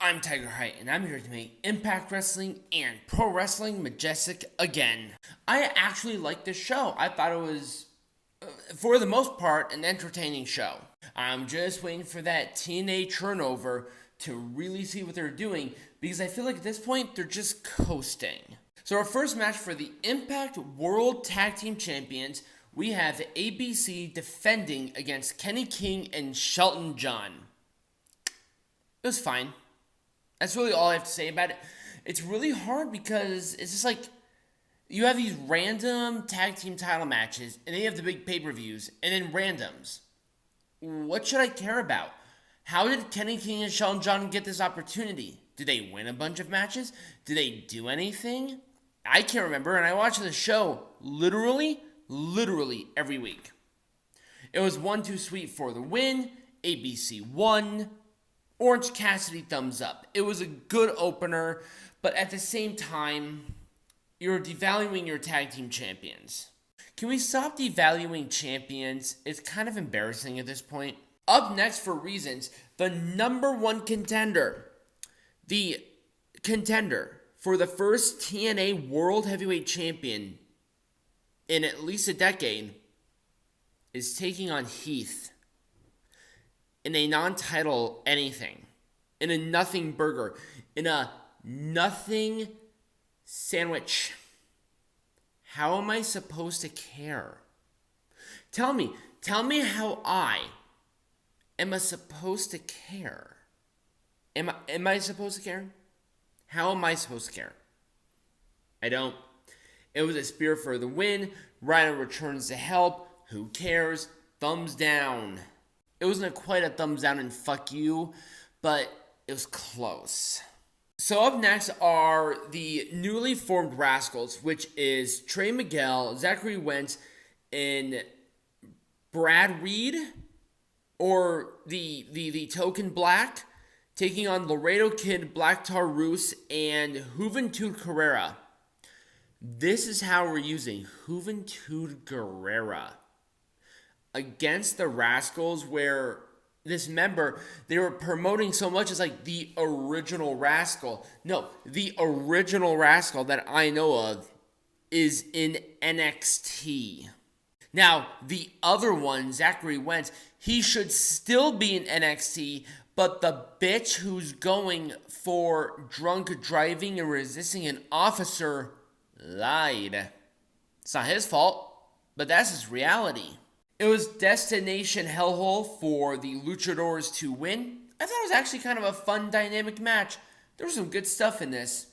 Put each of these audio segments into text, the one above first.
I'm Tiger Height, and I'm here to make Impact Wrestling and Pro Wrestling majestic again. I actually liked this show. I thought it was, for the most part, an entertaining show. I'm just waiting for that TNA turnover to really see what they're doing, because I feel like at this point, they're just coasting. So our first match for the Impact World Tag Team Champions, we have the ABC defending against Kenny King and Shelton John. It was fine. That's really all I have to say about it. It's really hard because it's just like you have these random tag team title matches, and then you have the big pay-per-views, and then randoms. What should I care about? How did Kenny King and Shelton John get this opportunity? Did they win a bunch of matches? Did they do anything? I can't remember, and I watch the show literally every week. It was 1-2 Sweet for the win. ABC won. Orange Cassidy thumbs up. It was a good opener, but at the same time, you're devaluing your tag team champions. Can we stop devaluing champions? It's kind of embarrassing at this point. Up next for reasons, the number one contender. The contender for the first TNA World Heavyweight Champion in at least a decade is taking on Heath in a non-title anything, in a nothing burger, in a nothing sandwich. How am I supposed to care? Tell me how I am supposed to care. Am I supposed to care? How am I supposed to care? I don't. It was a spear for the win. Rhino returns to help. Who cares? Thumbs down. It wasn't quite a thumbs down and fuck you, but it was close. So up next are the newly formed Rascalz, which is Trey, Miguel, Zachary, Wentz, and Brad Reed, or the Token Black, taking on Laredo Kid, Black Taurus, and Juventud Guerrera. This is how we're using Juventud Guerrera against the Rascalz, where this member, they were promoting so much as like the original Rascal. No, the original Rascal that I know of is in NXT. Now, the other one, Zachary Wentz, he should still be in NXT, but the bitch who's going for drunk driving and resisting an officer lied. It's not his fault, but that's his reality. It was Destination Hellhole for the Luchadors to win. I thought it was actually kind of a fun, dynamic match. There was some good stuff in this.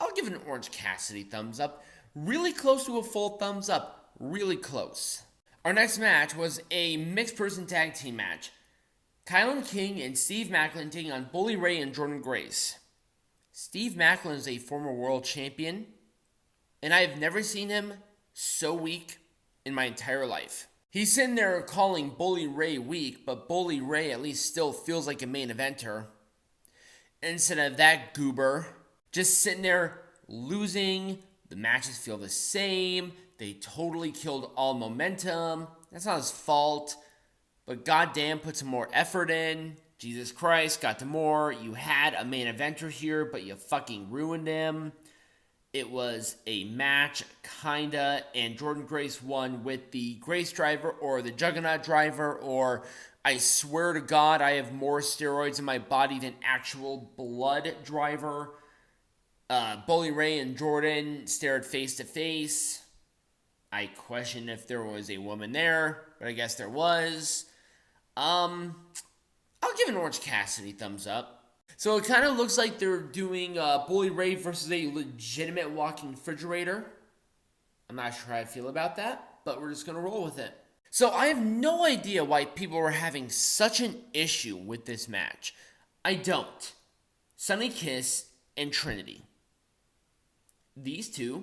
I'll give an Orange Cassidy thumbs up. Really close to a full thumbs up. Really close. Our next match was a mixed person tag team match. Kilynn King and Steve Maclin taking on Bully Ray and Jordynne Grace. Steve Maclin is a former world champion, and I have never seen him so weak in my entire life. He's sitting there calling Bully Ray weak, but Bully Ray at least still feels like a main eventer. Instead of that goober, just sitting there losing, the matches feel the same, they totally killed all momentum. That's not his fault, but goddamn, put some more effort in. Jesus Christ, got to more. You had a main eventer here, but you fucking ruined him. It was a match, kinda, and Jordynne Grace won with the Grace driver or the Juggernaut driver, or I swear to God, I have more steroids in my body than actual blood driver. Bully Ray and Jordynne stared face to face. I question if there was a woman there, but I guess there was. I'll give an Orange Cassidy thumbs up. So it kind of looks like they're doing Bully Ray versus a legitimate walking refrigerator. I'm not sure how I feel about that, but we're just going to roll with it. So I have no idea why people were having such an issue with this match. I don't. Sonny Kiss and Trinity. These two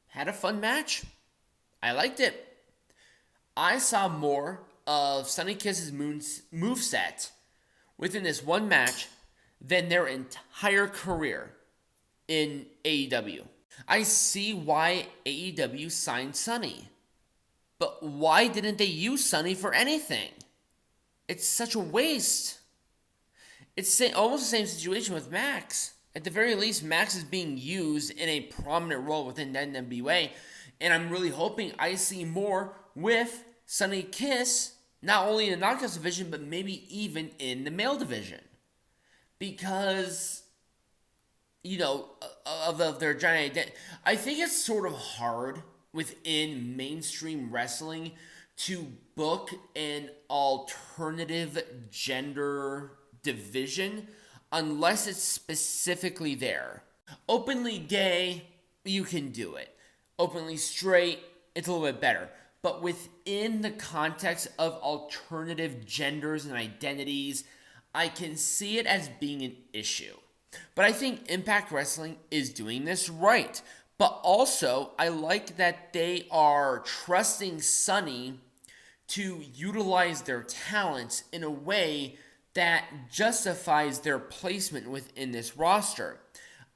had a fun match. I liked it. I saw more of Sonny Kiss's moveset within this one match than their entire career in AEW. I see why AEW signed Sonny, but why didn't they use Sonny for anything? It's such a waste. It's almost the same situation with Max. At the very least, Max is being used in a prominent role within the NWA, and I'm really hoping I see more with Sonny Kiss, not only in the Knockouts division, but maybe even in the male division. Because, of their giant identity. I think it's sort of hard within mainstream wrestling to book an alternative gender division unless it's specifically there. Openly gay, you can do it. Openly straight, it's a little bit better. But within the context of alternative genders and identities, I can see it as being an issue. But I think Impact Wrestling is doing this right. But also, I like that they are trusting Sonny to utilize their talents in a way that justifies their placement within this roster.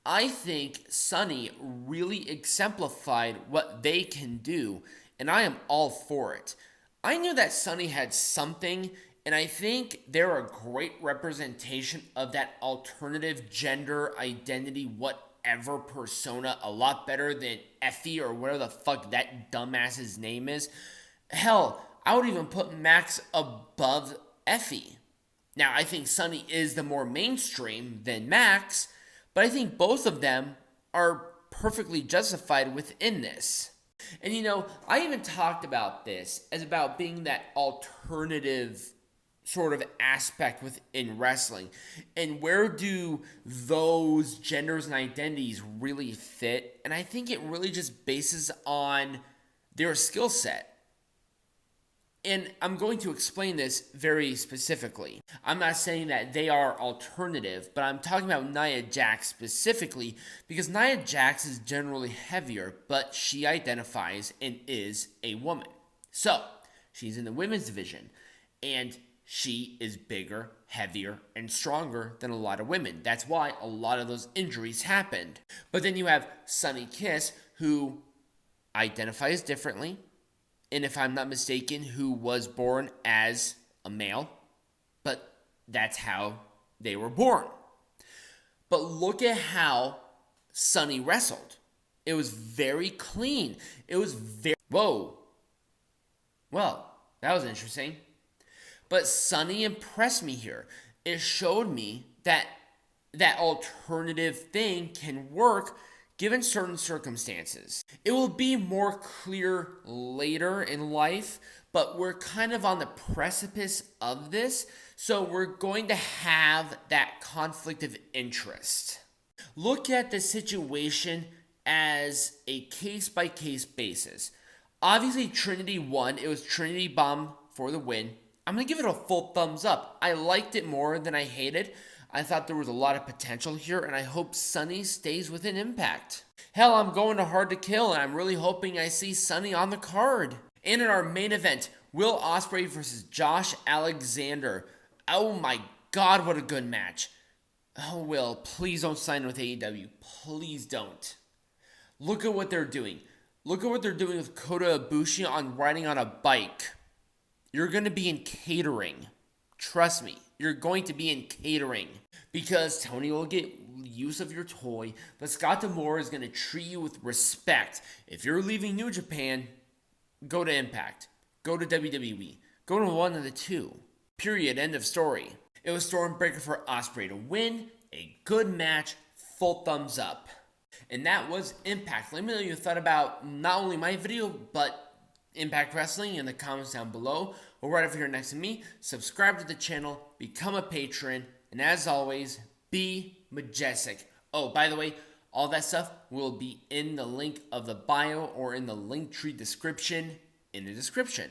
I think Sonny really exemplified what they can do, and I am all for it. I knew that Sonny had something, and I think they're a great representation of that alternative gender identity, whatever persona, a lot better than Effie or whatever the fuck that dumbass's name is. Hell, I would even put Max above Effie. Now, I think Sonny is the more mainstream than Max, but I think both of them are perfectly justified within this. And I even talked about this as about being that alternative sort of aspect within wrestling. And where do those genders and identities really fit? And I think it really just bases on their skill set. And I'm going to explain this very specifically. I'm not saying that they are alternative, but I'm talking about Nia Jax specifically because Nia Jax is generally heavier, but she identifies and is a woman. So, she's in the women's division, and she is bigger, heavier, and stronger than a lot of women. That's why a lot of those injuries happened. But then you have Sonny Kiss, who identifies differently, and if I'm not mistaken, who was born as a male, but that's how they were born. But look at how Sonny wrestled. It was very clean. It was very... Whoa. Well, that was interesting. But Sonny impressed me here. It showed me that that alternative thing can work given certain circumstances. It will be more clear later in life, but we're kind of on the precipice of this, so we're going to have that conflict of interest. Look at the situation as a case-by-case basis. Obviously, Trinity won. It was Trinity Bomb for the win. I'm going to give it a full thumbs up. I liked it more than I hated. I thought there was a lot of potential here, and I hope Sonny stays within Impact. Hell, I'm going to Hard to Kill, and I'm really hoping I see Sonny on the card. And in our main event, Will Ospreay versus Josh Alexander. Oh my god, what a good match. Oh, Will, please don't sign with AEW. Please don't. Look at what they're doing. Look at what they're doing with Kota Ibushi on riding on a bike. You're going to be in catering. Trust me, you're going to be in catering. Because Tony will get use of your toy, but Scott D'Amore is going to treat you with respect. If you're leaving New Japan, go to Impact. Go to WWE. Go to one of the two. Period. End of story. It was Stormbreaker for Ospreay to win. A good match. Full thumbs up. And that was Impact. Let me know what you thought about not only my video, but Impact Wrestling in the comments down below, or right over here next to me. Subscribe to the channel, become a patron, and as always, be majestic. Oh, by the way, all that stuff will be in the link of the bio or in the Linktree description in the description.